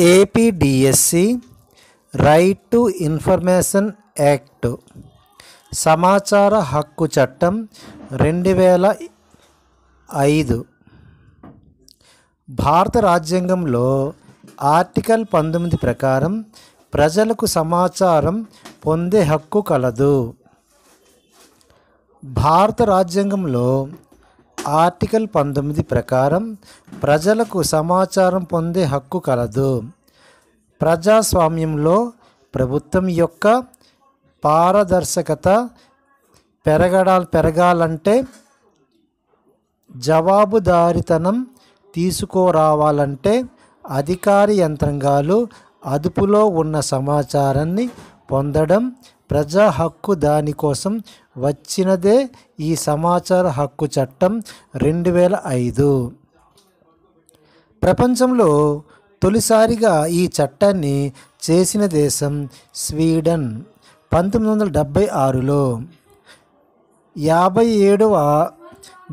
APDSC right to information act సమాచార హక్కు చట్టం 2005 భారత రాజ్యాంగంలో ఆర్టికల్ 19 ప్రకారం ప్రజలకు సమాచారం పొందే హక్కు కలదు. భారత రాజ్యాంగంలో ఆర్టికల్ 19 ప్రకారం ప్రజలకు సమాచారం పొందే హక్కు కలదు. ప్రజాస్వామ్యంలో ప్రభుత్వం యొక్క పారదర్శకత పెరగాలంటే, జవాబుదారీతనం తీసుకురావాలంటే అధికార యంత్రాంగాలు అదుపులో ఉన్న సమాచారాన్ని పొందడం ప్రజా హక్కు. దానికోసం వచ్చినదే ఈ సమాచార హక్కు చట్టం 2005. ప్రపంచంలో తొలిసారిగా ఈ చట్టాన్ని చేసిన దేశం స్వీడన్ 1976లో. 57వ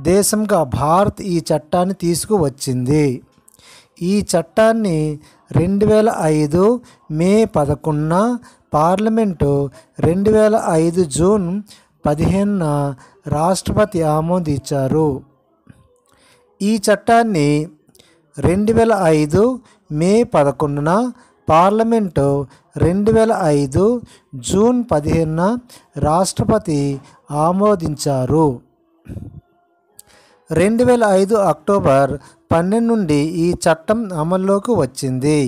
దేశంగా భారత్ ఈ చట్టాన్ని తీసుకువచ్చింది. ఈ చట్టాన్ని 2005 మే 11న పార్లమెంటు, 2005 జూన్ 15న రాష్ట్రపతి ఆమోదించారు. ఈ చట్టాన్ని 2005 మే 11న పార్లమెంటు, 2005 జూన్ 15న రాష్ట్రపతి ఆమోదించారు. 2005 అక్టోబర్ 12 నుండి ఈ చట్టం అమల్లోకి వచ్చింది.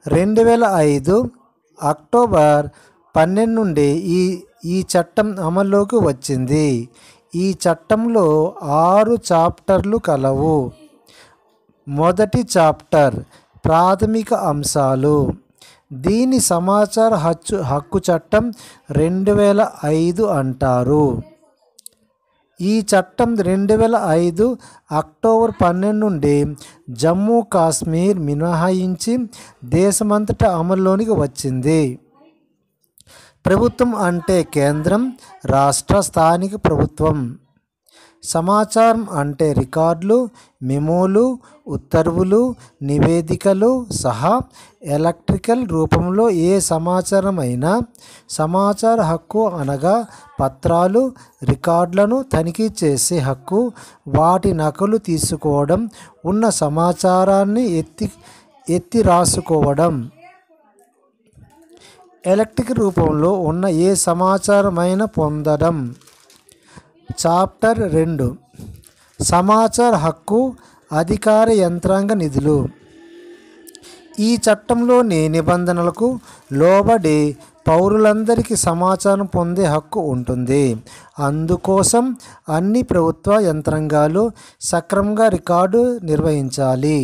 2005 అక్టోబర్ 12 నుండి ఈ చట్టం అమల్లోకి వచ్చింది. ఈ చట్టంలో 6 చాప్టర్లు కలవు. మొదటి చాప్టర్ ప్రాథమిక అంశాలు. దీని సమాచార హక్కు చట్టం 2005 అంటారు. ఈ చట్టం 2005 అక్టోబర్ 12 నుండి జమ్మూ కాశ్మీర్ మినహాయించి దేశమంతటా అమల్లోనికి వచ్చింది. ప్రభుత్వం అంటే కేంద్రం, రాష్ట్ర, స్థానిక ప్రభుత్వం. సమాచారం అంటే రికార్డులు, మెమోలు, ఉత్తర్వులు, నివేదికలు సహా ఎలక్ట్రికల్ రూపంలో ఏ సమాచారం అయినా. సమాచార హక్కు అనగా పత్రాలు, రికార్డులను తనిఖీ చేసే హక్కు, వాటి నకలు తీసుకోవడం, ఉన్న సమాచారాన్ని ఎత్తి రాసుకోవడం. ఎలక్ట్రిక్ రూపంలో ఉన్న ఏ సమాచారమైనా పొందడం. చాప్టర్ 2 సమాచార హక్కు, అధికార యంత్రాంగ నిధులు. ఈ చట్టంలోని నిబంధనలకు లోబడి పౌరులందరికీ సమాచారం పొందే హక్కు ఉంటుంది. అందుకోసం అన్ని ప్రభుత్వ యంత్రాంగాలు సక్రమంగా రికార్డు నిర్వహించాలి.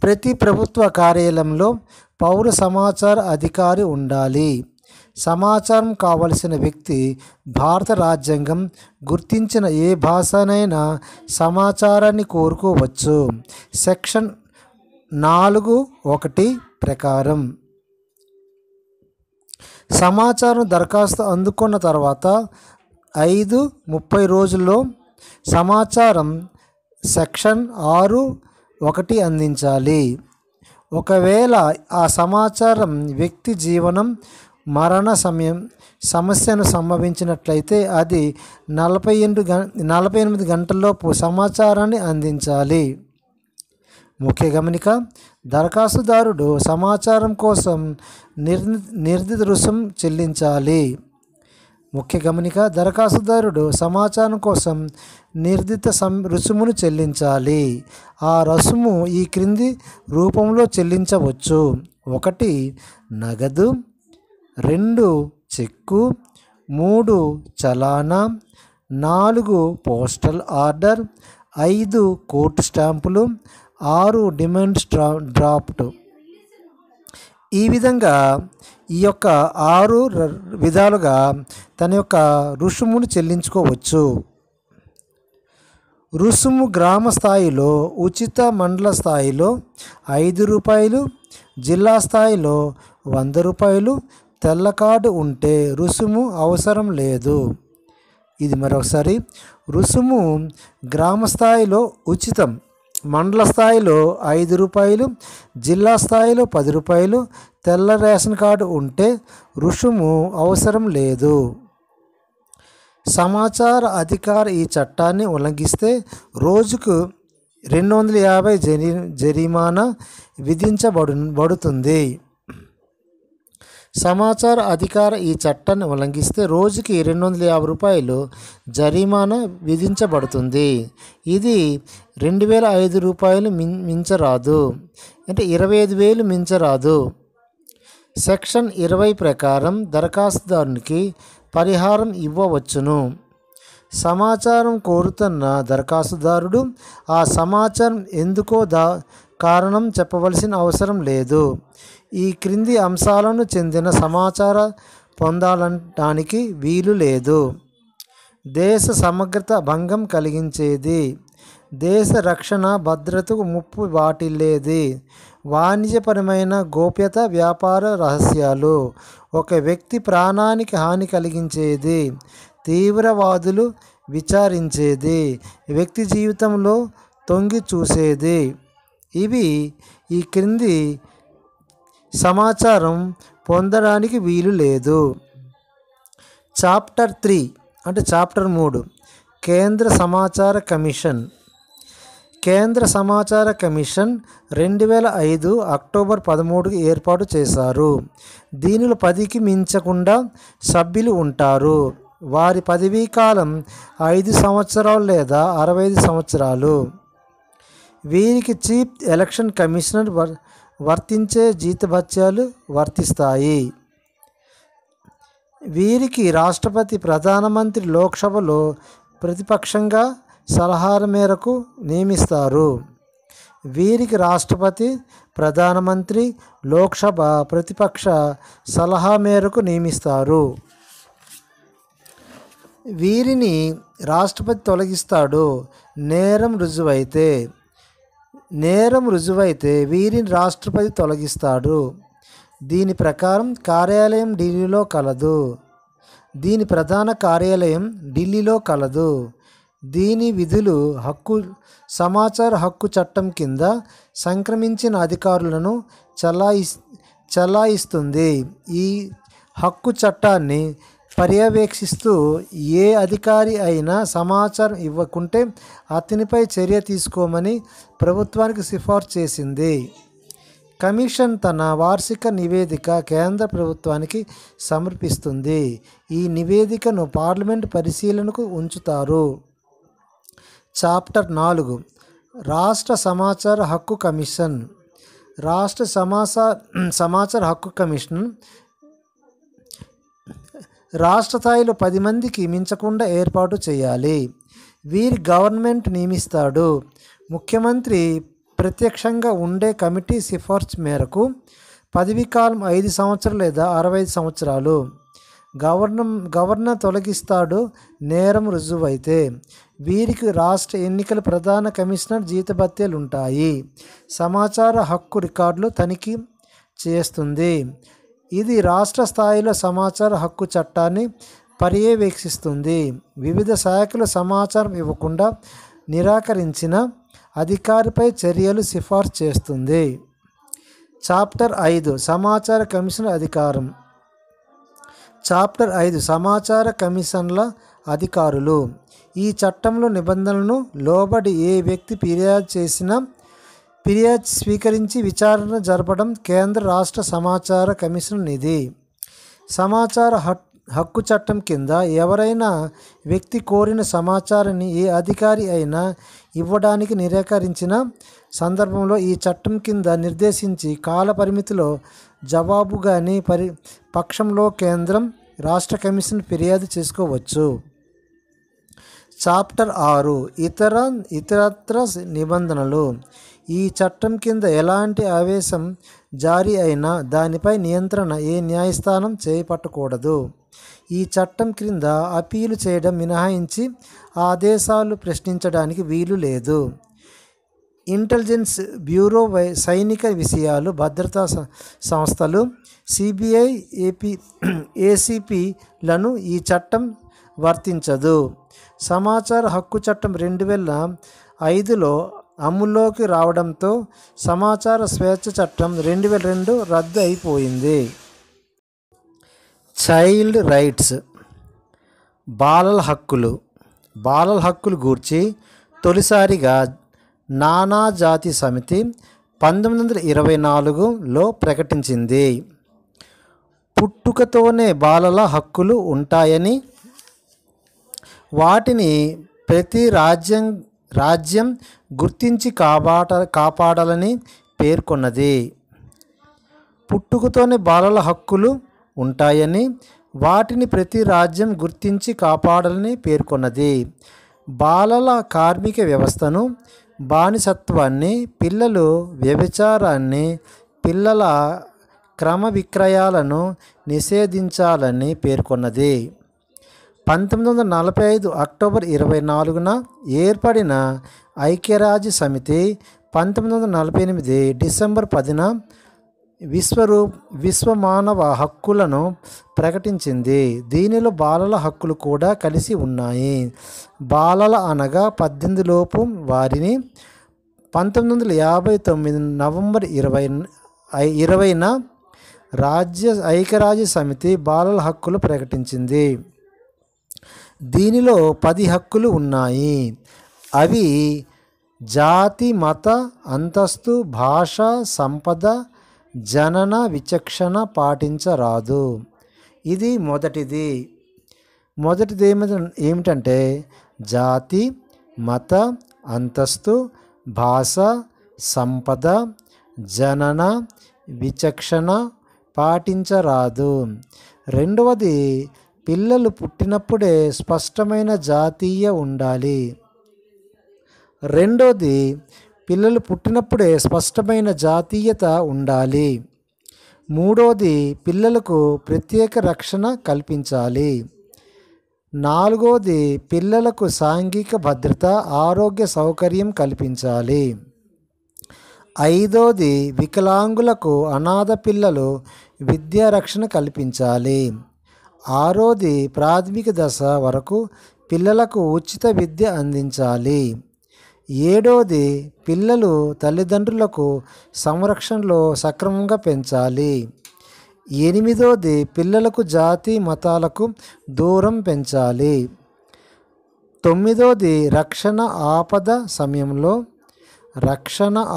ప్రతి ప్రభుత్వ కార్యాలయంలో పౌర సమాచార అధికారి ఉండాలి. సమాచారం కావలసిన వ్యక్తి భారత రాజ్యాంగం గుర్తించిన ఏ భాషనైనా సమాచారాన్ని కోరుకోవచ్చు. సెక్షన్ 4(1) ప్రకారం సమాచారం దరఖాస్తు అందుకున్న తర్వాత 5-30 రోజుల్లో సమాచారం సెక్షన్ 6(1) అందించాలి. ఒకవేళ ఆ సమాచారం వ్యక్తి జీవనం, మరణ సమస్యను సంభవించినట్లయితే అది 48 గంటల్లోపు సమాచారాన్ని అందించాలి. ముఖ్య గమనిక: దరఖాస్తుదారుడు సమాచారం కోసం నిర్ణీత రుసుము చెల్లించాలి. ముఖ్య గమనిక: దరఖాస్తుదారుడు సమాచారం కోసం నిర్ణీత రుసుమును చెల్లించాలి. ఆ రుసుము ఈ క్రింది రూపంలో చెల్లించవచ్చు: 1 నగదు, 2 చెక్కు, 3 చలానా, 4 పోస్టల్ ఆర్డర్, 5 కోర్టు స్టాంపులు, 6 డిమాండ్ డ్రాఫ్ట్. ఈ విధంగా ఈ యొక్క 6 విధాలుగా తన యొక్క రుసుమును చెల్లించుకోవచ్చు. రుసుము గ్రామ స్థాయిలో ఉచిత, మండల స్థాయిలో ₹5, జిల్లా స్థాయిలో ₹100. తెల్ల కార్డు ఉంటే రుసుము అవసరం లేదు. ఇది మరొకసారి: రుసుము గ్రామ స్థాయిలో ఉచితం, మండల స్థాయిలో రూ. 5, జిల్లా స్థాయిలో రూ. 10. తెల్ల రేషన్ కార్డు ఉంటే రుసుము అవసరం లేదు. సమాచార అధికార ఈ చట్టాన్ని ఉల్లంఘిస్తే రోజుకు 250 జరిమానా విధించబడుతుంది. సమాచార అధికార ఈ చట్టాన్ని ఉల్లంఘిస్తే రోజుకి 250 రూపాయలు జరిమానా విధించబడుతుంది. ఇది 2005 రూపాయలు మించరాదు, అంటే 25,000 మించరాదు. సెక్షన్ 20 ప్రకారం దరఖాస్తుదారునికి పరిహారం ఇవ్వవచ్చును. సమాచారం కోరుతున్న దరఖాస్తుదారుడు ఆ సమాచారం ఎందుకో కారణం చెప్పవలసిన అవసరం లేదు. ఈ క్రింది అంశాలను చెందిన సమాచారం పొందాలనడానికి వీలు లేదు. దేశ సమగ్రత భంగం కలిగించేది, దేశ రక్షణ భద్రతకు ముప్పు వాటిల్లేది, వాణిజ్యపరమైన గోప్యత, వ్యాపార రహస్యాలు, ఒక వ్యక్తి ప్రాణానికి హాని కలిగించేది, తీవ్రవాదులు విచారించేది, వ్యక్తి జీవితంలో తొంగి చూసేది. ఇవి ఈ క్రింది సమాచారం పొందడానికి వీలు లేదు. చాప్టర్ 3 అంటే చాప్టర్ 3 కేంద్ర సమాచార కమిషన్. కేంద్ర సమాచార కమిషన్ 2005 అక్టోబర్ 13కి ఏర్పాటు చేశారు. దీనిలో 10కి మించకుండా సభ్యులు ఉంటారు. వారి పదవీ కాలం 5 సంవత్సరాలు లేదా 65 సంవత్సరాలు. వీరికి చీఫ్ ఎలక్షన్ కమిషనర్ వర్తించే జీతభత్యాలు వర్తిస్తాయి. వీరికి రాష్ట్రపతి ప్రధానమంత్రి లోక్సభలో ప్రతిపక్షంగా సలహాల మేరకు నియమిస్తారు. వీరికి రాష్ట్రపతి ప్రధానమంత్రి లోక్సభ ప్రతిపక్ష సలహా మేరకు నియమిస్తారు. వీరిని రాష్ట్రపతి తొలగిస్తాడు. నేరం రుజువైతే వీరిని రాష్ట్రపతి తొలగిస్తాడు. దీని ప్రకారం కార్యాలయం ఢిల్లీలో కలదు. దీని ప్రధాన కార్యాలయం ఢిల్లీలో కలదు. దీని విధులు సమాచార హక్కు చట్టం కింద సంక్రమించిన అధికారులను చలాయిస్తుంది. ఈ హక్కు చట్టాన్ని పర్యవేక్షిస్తూ ఏ అధికారి అయినా సమాచారం ఇవ్వకుంటే అతనిపై చర్య తీసుకోమని ప్రభుత్వానికి సిఫార్సు చేసింది. కమిషన్ తన వార్షిక నివేదిక కేంద్ర ప్రభుత్వానికి సమర్పిస్తుంది. ఈ నివేదికను పార్లమెంట్ పరిశీలనకు ఉంచుతారు. చాప్టర్ 4 రాష్ట్ర సమాచార హక్కు కమిషన్. రాష్ట్ర సమాచార హక్కు కమిషన్ రాష్ట్ర స్థాయిలో 10 మందికి మించకుండా ఏర్పాటు చేయాలి. వీరి గవర్నమెంట్ నియమిస్తాడు. ముఖ్యమంత్రి ప్రత్యక్షంగా ఉండే కమిటీ సిఫార్సు మేరకు పదవీ కాలం 5 సంవత్సరాలు లేదా 65 సంవత్సరాలు. గవర్నర్ తొలగిస్తాడు నేరం రుజువైతే. వీరికి రాష్ట్ర ఎన్నికల ప్రధాన కమిషనర్ జీతభత్యాలు ఉంటాయి. సమాచార హక్కు రికార్డులు తనిఖీ చేస్తుంది. ఇది రాష్ట్ర స్థాయిలో సమాచార హక్కు చట్టాన్ని పర్యవేక్షిస్తుంది. వివిధ శాఖలు సమాచారం ఇవ్వకుండా నిరాకరించిన అధికారిపై చర్యలు సిఫార్సు చేస్తుంది. చాప్టర్ 5 సమాచార కమిషన్ అధికారం. చాప్టర్ 5 సమాచార కమిషన్ల అధికారులు. ఈ చట్టంలో నిబంధనలను లోబడి ఏ వ్యక్తి ఫిర్యాదు స్వీకరించి విచారణ జరపడం కేంద్ర రాష్ట్ర సమాచార కమిషన్ నిధి. సమాచార హక్కు చట్టం కింద ఎవరైనా వ్యక్తి కోరిన సమాచారాన్ని ఏ అధికారి అయినా ఇవ్వడానికి నిరాకరించిన సందర్భంలో ఈ చట్టం కింద నిర్దేశించి కాల పరిమితిలో జవాబు కానీ పక్షంలో కేంద్రం రాష్ట్ర కమిషన్ ఫిర్యాదు చేసుకోవచ్చు. చాప్టర్ 6 ఇతరత్ర నిబంధనలు. ఈ చట్టం కింద ఎలాంటి ఆదేశం జారీ అయినా దానిపై నియంత్రణ ఏ న్యాయస్థానం చేపట్టకూడదు. ఈ చట్టం క్రింద అప్పీలు చేయడం మినహాయించి ఆదేశాలు ప్రశ్నించడానికి వీలు లేదు. ఇంటెలిజెన్స్ బ్యూరో, సైనిక విషయాలు, భద్రతా సంస్థలు, సిబిఐ, ఏసీపీలను ఈ చట్టం వర్తించదు. సమాచార హక్కు చట్టం 2005లో అమల్లోకి రావడంతో సమాచార స్వేచ్ఛ చట్టం 2002 రద్దు అయిపోయింది. చైల్డ్ రైట్స్, బాలల హక్కులు గూర్చి తొలిసారిగా నానాజాతి సమితి 1924లో ప్రకటించింది. పుట్టుకతోనే బాలల హక్కులు ఉంటాయని, వాటిని ప్రతి రాజ్యం గుర్తించి కాపాడాలని పేర్కొన్నది. పుట్టుకతోనే బాలల హక్కులు ఉంటాయని, వాటిని ప్రతి రాజ్యం గుర్తించి కాపాడాలని పేర్కొన్నది. బాలల కార్మిక వ్యవస్థను, బానిసత్వాన్ని, పిల్లలు వ్యభిచారాన్ని, పిల్లల క్రమ విక్రయాలను నిషేధించాలని పేర్కొన్నది. 1945 అక్టోబర్ 24న ఏర్పడిన ఐక్యరాజ్య సమితి 1948 డిసెంబర్ 10న విశ్వ మానవ హక్కులను ప్రకటించింది. దీనిలో బాలల హక్కులు కూడా కలిసి ఉన్నాయి. బాలల అనగా 18 లోపు వారిని 1959 నవంబర్ 20న ఐక్యరాజ్య సమితి బాలల హక్కులు ప్రకటించింది. దీనిలో 10 హక్కులు ఉన్నాయి. అవి జాతి, మత, అంతస్తు, భాష, సంపద, జనన విచక్షణ పాటించరాదు. ఇది మొదటిది ఏమిటంటే జాతి, మత, అంతస్తు, భాష, సంపద, జనన విచక్షణ పాటించరాదు. రెండవది, పిల్లలు పుట్టినప్పుడే స్పష్టమైన జాతీయత ఉండాలి. మూడవది, పిల్లలకు ప్రత్యేక రక్షణ కల్పించాలి. నాలుగవది, పిల్లలకు సాంఘిక భద్రత, ఆరోగ్య సౌకర్యం కల్పించాలి. ఐదవది, వికలాంగులకు, అనాథ పిల్లలు విద్యా రక్షణ కల్పించాలి. ఆరోది, ప్రాథమిక దశ వరకు పిల్లలకు ఉచిత విద్య అందించాలి. ఏడవది, పిల్లలు తల్లిదండ్రులకు సంరక్షణలో సక్రమంగా పెంచాలి. ఎనిమిదవది, పిల్లలకు జాతి మతాలకు దూరం పెంచాలి. తొమ్మిదవది, రక్షణ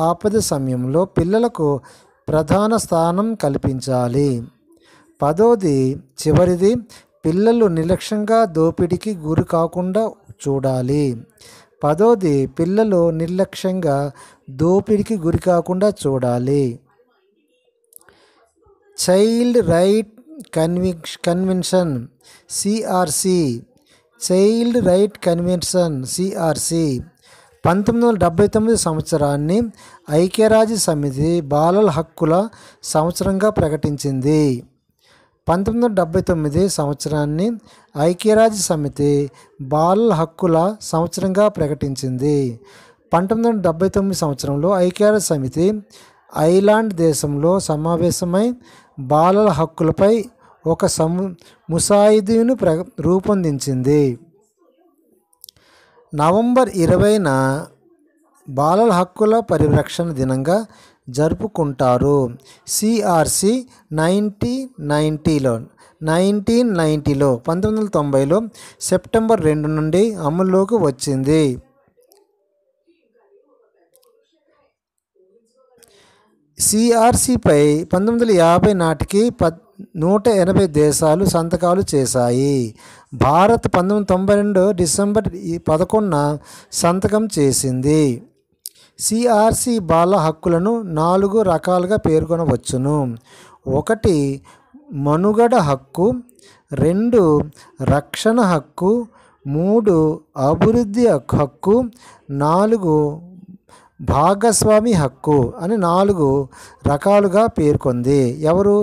ఆపద సమయంలో పిల్లలకు ప్రధాన స్థానం కల్పించాలి. పదవది, చివరిది, పిల్లలు నిర్లక్ష్యంగా దోపిడీకి గురి కాకుండా చూడాలి. చైల్డ్ రైట్ కన్వెన్షన్ సిఆర్సి 1979 సంవత్సరాన్ని ఐక్యరాజ్య సమితి బాలల హక్కుల సంవత్సరంగా ప్రకటించింది. 1979 సంవత్సరాన్ని ఐక్యరాజ్య సమితి బాలల హక్కుల సంవత్సరంగా ప్రకటించింది. 1979 సంవత్సరంలో ఐక్యరాజ్య సమితి ఐర్లాండ్ దేశంలో సమావేశమై బాలల హక్కులపై ఒక ముసాయిదాను రూపొందించింది. నవంబర్ 20న బాలల హక్కుల పరిరక్షణ దినంగా జరుపుకుంటారు. సిఆర్సి 1990లో సెప్టెంబర్ 2 నుండి అమల్లోకి వచ్చింది. సిఆర్సిపై 1950 నాటికి 180 దేశాలు సంతకాలు చేశాయి. భారత్ 1992 డిసెంబర్ 11న సంతకం చేసింది. సిఆర్సి బాల హక్కులను 4 రకాలుగా పేర్కొనవచ్చును. 1 మనుగడ హక్కు, 2 రక్షణ హక్కు, 3 అభివృద్ధి హక్కు, 4 భాగస్వామి హక్కు అని 4 రకాలుగా పేర్కొంది. ఎవరు?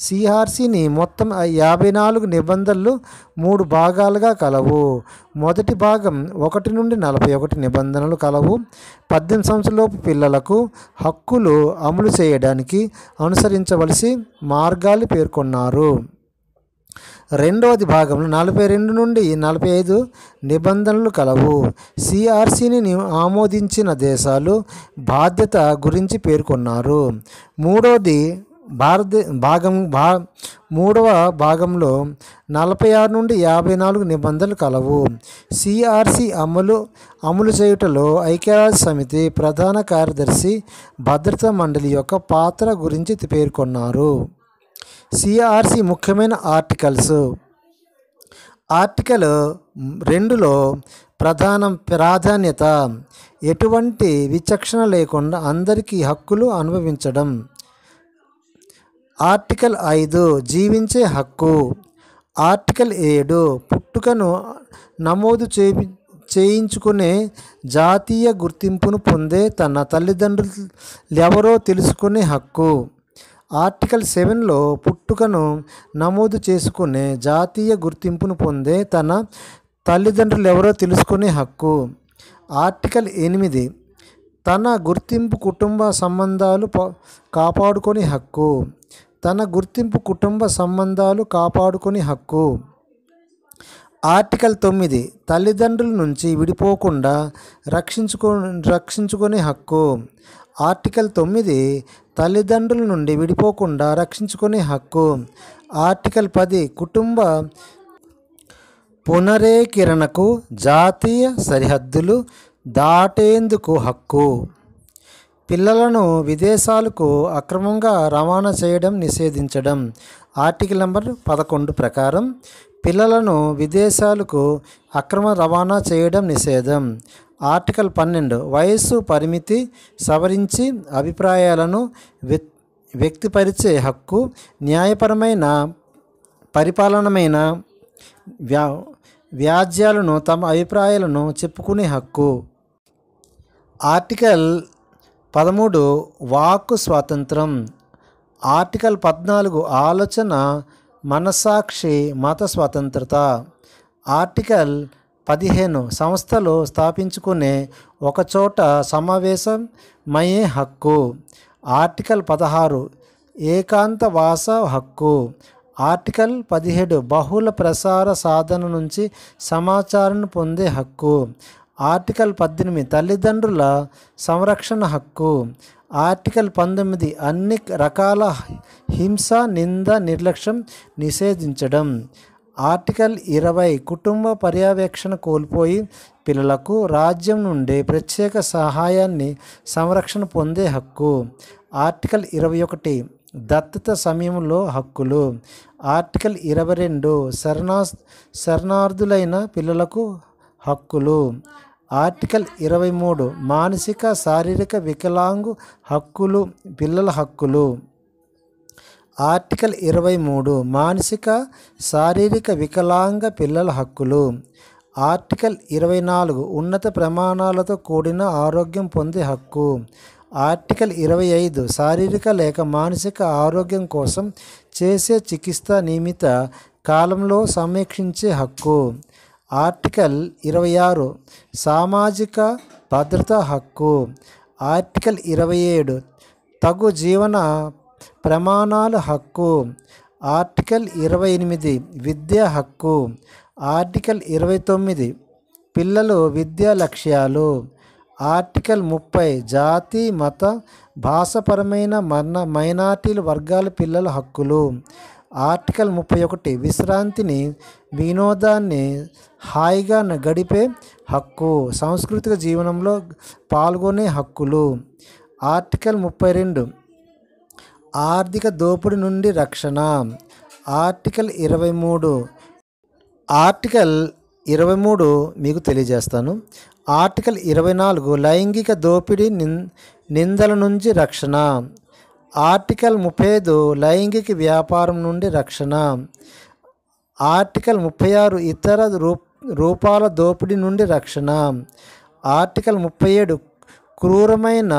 సిఆర్సిని మొత్తం 54 నిబంధనలు 3 భాగాలుగా కలవు. మొదటి భాగం 1 నుండి 41 నిబంధనలు కలవు. 18 సంవత్సరాలలోపు పిల్లలకు హక్కులు అమలు చేయడానికి అనుసరించవలసి మార్గాలు పేర్కొన్నారు. రెండవది భాగంలో 42 నుండి 45 నిబంధనలు కలవు. సిఆర్సిని ఆమోదించిన దేశాలు బాధ్యత గురించి పేర్కొన్నారు. మూడవ భాగంలో 46 నుండి 54 నిబంధనలు కలవు. సిఆర్సి అమలు చేయుటలో ఐక్యరాజ్య సమితి ప్రధాన కార్యదర్శి భద్రతా మండలి యొక్క పాత్ర గురించి పేర్కొన్నారు. సిఆర్సి ముఖ్యమైన ఆర్టికల్ 2లో ప్రాధాన్యత ఎటువంటి విచక్షణ లేకుండా అందరికీ హక్కులు అనుభవించడం. ఆర్టికల్ 5 జీవించే హక్కు. ఆర్టికల్ 7 పుట్టుకను నమోదు చేయించుకునే జాతీయ గుర్తింపును పొందే తన తల్లిదండ్రులు ఎవరో తెలుసుకునే హక్కు. ఆర్టికల్ 7లో పుట్టుకను నమోదు చేసుకునే జాతీయ గుర్తింపును పొందే తన తల్లిదండ్రులు ఎవరో తెలుసుకునే హక్కు. ఆర్టికల్ 8 తన గుర్తింపు కుటుంబ సంబంధాలు కాపాడుకునే హక్కు. ఆర్టికల్ 9 తల్లిదండ్రుల నుంచి విడిపోకుండా రక్షించుకునే హక్కు. ఆర్టికల్ 9 తల్లిదండ్రుల నుండి విడిపోకుండా రక్షించుకునే హక్కు. ఆర్టికల్ 10 కుటుంబ పునరేకీకరణకు జాతీయ సరిహద్దులు దాటేందుకు హక్కు. పిల్లలను విదేశాలకు అక్రమంగా రవాణా చేయడం నిషేధించడం. ఆర్టికల్ నంబర్ 11 ప్రకారం పిల్లలను విదేశాలకు అక్రమ రవాణా చేయడం నిషేధం. ఆర్టికల్ 12 వయస్సు పరిమితి సవరించి అభిప్రాయాలను వ్యక్తపరిచే హక్కు. న్యాయపరమైన పరిపాలనమైన వ్యాజ్యాలను తమ అభిప్రాయాలను చెప్పుకునే హక్కు. ఆర్టికల్ 13 వాక్కు స్వాతంత్రం. ఆర్టికల్ 14 ఆలోచన మనస్సాక్షి మత స్వతంత్రత. ఆర్టికల్ 15 సంస్థలు స్థాపించుకునే ఒకచోట సమావేశమయ్యే హక్కు. ఆర్టికల్ 16 ఏకాంతవాస హక్కు. ఆర్టికల్ 17 బహుళ ప్రసార సాధన నుంచి సమాచారాన్ని పొందే హక్కు. ఆర్టికల్ 18 తల్లిదండ్రుల సంరక్షణ హక్కు. ఆర్టికల్ 19 అన్ని రకాల హింస నింద నిర్లక్ష్యం నిషేధించడం. ఆర్టికల్ 20 కుటుంబ పర్యవేక్షణ కోల్పోయి పిల్లలకు రాజ్యం నుండి ప్రత్యేక సహాయాన్ని సంరక్షణ పొందే హక్కు. ఆర్టికల్ 21 దత్తత సమయంలో హక్కులు. ఆర్టికల్ 22 శరణార్థులైన పిల్లలకు హక్కులు. ఆర్టికల్ 23 మానసిక శారీరక వికలాంగు హక్కులు పిల్లల హక్కులు. ఆర్టికల్ 23 మానసిక శారీరక వికలాంగ పిల్లల హక్కులు. ఆర్టికల్ 24 ఉన్నత ప్రమాణాలతో కూడిన ఆరోగ్యం పొందే హక్కు. ఆర్టికల్ 25 శారీరక లేక మానసిక ఆరోగ్యం కోసం చేసే చికిత్స నియమిత కాలంలో సమీక్షించే హక్కు. ఆర్టికల్ 26 సామాజిక భద్రతా హక్కు. ఆర్టికల్ 27 తగు జీవన ప్రమాణాల హక్కు. ఆర్టికల్ 28 విద్యా హక్కు. ఆర్టికల్ 29 పిల్లలు విద్యా లక్ష్యాలు. ఆర్టికల్ 30 జాతి మత భాషపరమైన మైనార్టీల వర్గాల పిల్లల హక్కులు. ఆర్టికల్ 31 విశ్రాంతిని వినోదాన్ని హాయిగా గడిపే హక్కు. సాంస్కృతిక జీవనంలో పాల్గొనే హక్కులు. ఆర్టికల్ 32 ఆర్థిక దోపిడీ నుండి రక్షణ. ఆర్టికల్ 23 మీకు తెలియజేస్తాను. ఆర్టికల్ 24 లైంగిక దోపిడీ నిందల నుంచి రక్షణ. ఆర్టికల్ 35 లైంగిక వ్యాపారం నుండి రక్షణ. ఆర్టికల్ 36 ఇతర రూపాల దోపిడీ నుండి రక్షణ. ఆర్టికల్ 37 క్రూరమైన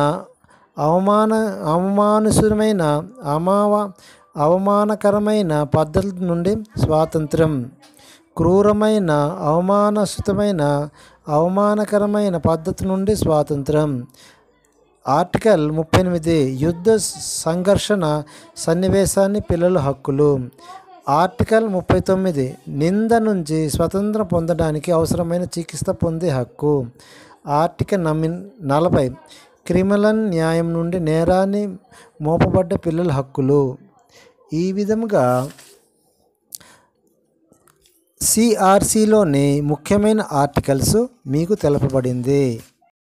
అవమానకరమైన పద్ధతుల నుండి స్వాతంత్రం. క్రూరమైన అవమానకరమైన పద్ధతి నుండి స్వాతంత్రం. ఆర్టికల్ 38 యుద్ధ సంఘర్షణ సన్నివేశాన్ని పిల్లల హక్కులు. ఆర్టికల్ 39 నింద నుంచి స్వతంత్రం పొందడానికి అవసరమైన చికిత్స పొందే హక్కు. ఆర్టికల్ 40 క్రిమినల్ న్యాయం నుండి నేరాన్ని మోపబడ్డ పిల్లల హక్కులు. ఈ విధముగా సిఆర్సిలోని ముఖ్యమైన ఆర్టికల్స్ మీకు తెలపబడింది.